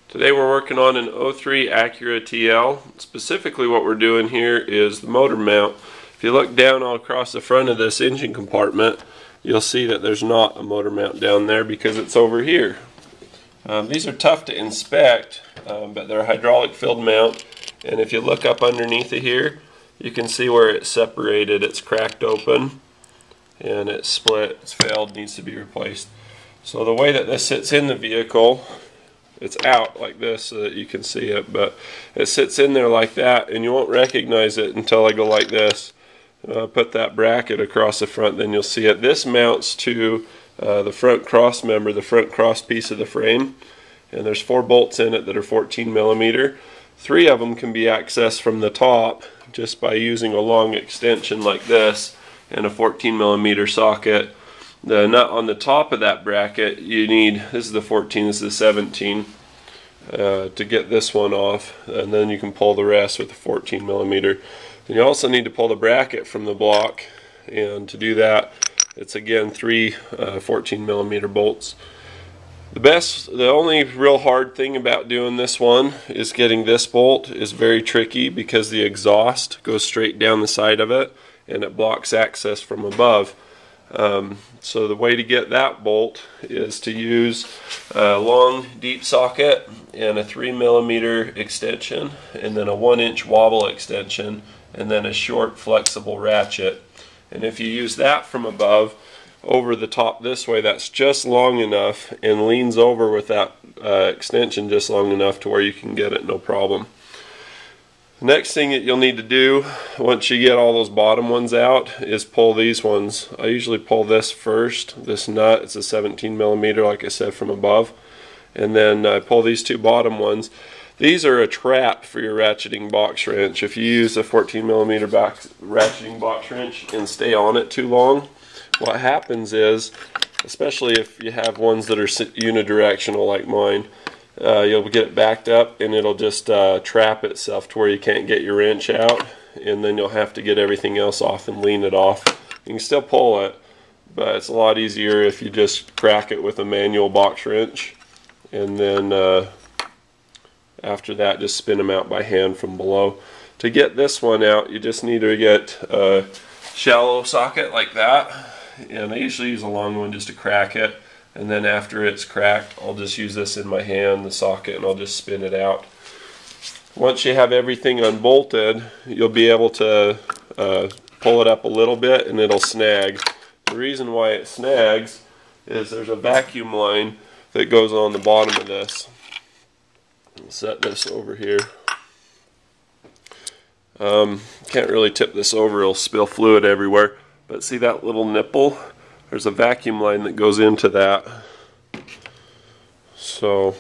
Today we're working on an 03 Acura TL. Specifically what we're doing here is the motor mount. If you look down all across the front of this engine compartment, you'll see that there's not a motor mount down there because it's over here. These are tough to inspect, but they're a hydraulic filled mount, and if you look up underneath of here, you can see where it's separated. It's cracked open and it's split, it's failed, needs to be replaced. So the way that this sits in the vehicle, it's out like this so that you can see it, but it sits in there like that and you won't recognize it until I go like this. Put that bracket across the front, then you'll see it. This mounts to the front cross member, the front cross piece of the frame, and there's 4 bolts in it that are 14 millimeter. 3 of them can be accessed from the top just by using a long extension like this and a 14 millimeter socket. The nut on the top of that bracket, you need, this is the 14, this is the 17, to get this one off, and then you can pull the rest with the 14 millimeter. Then you also need to pull the bracket from the block, and to do that, it's again 3 14 millimeter bolts. The only real hard thing about doing this one is getting this bolt is very tricky because the exhaust goes straight down the side of it and it blocks access from above. So the way to get that bolt is to use a long deep socket and a 3 millimeter extension, and then a 1-inch wobble extension, and then a short flexible ratchet. And if you use that from above over the top this way, that's just long enough and leans over with that extension just long enough to where you can get it no problem. The next thing that you'll need to do once you get all those bottom ones out is pull these ones. I usually pull this first, this nut. It's a 17 millimeter, like I said, from above, and then I pull these 2 bottom ones. These are a trap for your ratcheting box wrench. If you use a 14 millimeter ratcheting box wrench and stay on it too long, what happens is, especially if you have ones that are unidirectional like mine, you'll get it backed up and it'll just trap itself to where you can't get your wrench out, and then you'll have to get everything else off and lean it off. You can still pull it, but it's a lot easier if you just crack it with a manual box wrench, and then after that just spin them out by hand from below. To get this one out, you just need to get a shallow socket like that, and I usually use a long one just to crack it. And then after it's cracked, I'll just use this in my hand, the socket, and I'll just spin it out. Once you have everything unbolted, you'll be able to pull it up a little bit and it'll snag. The reason why it snags is there's a vacuum line that goes on the bottom of this. I'll set this over here. Can't really tip this over, it'll spill fluid everywhere. But see that little nipple? There's a vacuum line that goes into that. So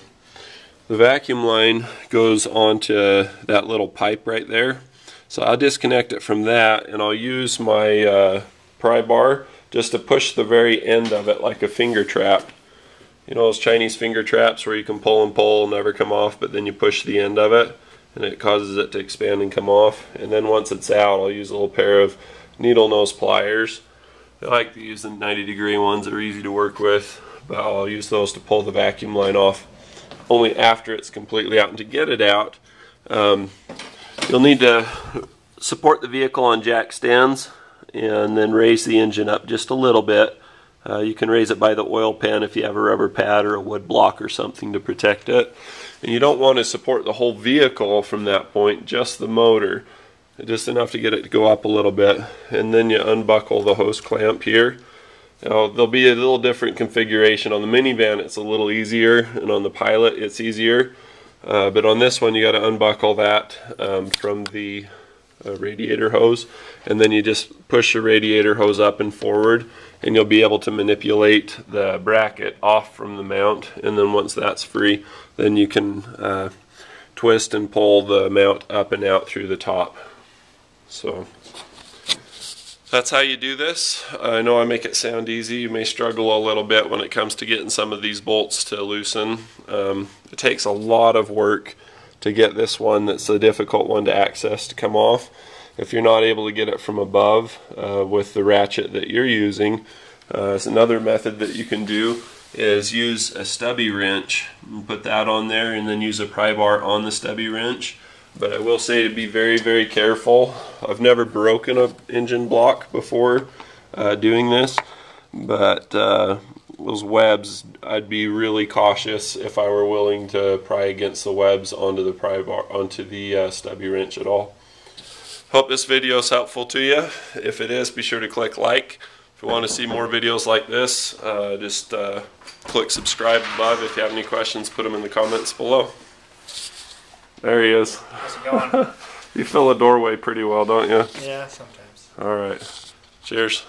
the vacuum line goes onto that little pipe right there. So I'll disconnect it from that, and I'll use my pry bar just to push the very end of it like a finger trap. You know those Chinese finger traps where you can pull and pull, never come off, but then you push the end of it and it causes it to expand and come off. And then once it's out, I'll use a little pair of needle nose pliers. I like to use the 90-degree ones that are easy to work with, but I'll use those to pull the vacuum line off only after it's completely out. And to get it out, you'll need to support the vehicle on jack stands and then raise the engine up just a little bit. You can raise it by the oil pan if you have a rubber pad or a wood block or something to protect it. And you don't want to support the whole vehicle from that point, just the motor. Just enough to get it to go up a little bit, and then you unbuckle the hose clamp here. Now there'll be a little different configuration. On the minivan it's a little easier, and on the Pilot it's easier, but on this one you got to unbuckle that from the radiator hose, and then you just push the radiator hose up and forward, and you'll be able to manipulate the bracket off from the mount. And then once that's free, then you can twist and pull the mount up and out through the top. So that's how you do this. I know I make it sound easy. You may struggle a little bit when it comes to getting some of these bolts to loosen. It takes a lot of work to get this one that's a difficult one to access to come off. If you're not able to get it from above with the ratchet that you're using, it's another method that you can do is use a stubby wrench and put that on there, and then use a pry bar on the stubby wrench. But I will say to be very, very careful. I've never broken an engine block before doing this, but those webs, I'd be really cautious if I were willing to pry against the webs onto the pry bar, onto the stubby wrench at all. Hope this video is helpful to you. If it is, be sure to click like. If you want to see more videos like this, just click subscribe above. If you have any questions, put them in the comments below. There he is. How's it going? You fill a doorway pretty well, don't you? Yeah, sometimes. All right. Cheers.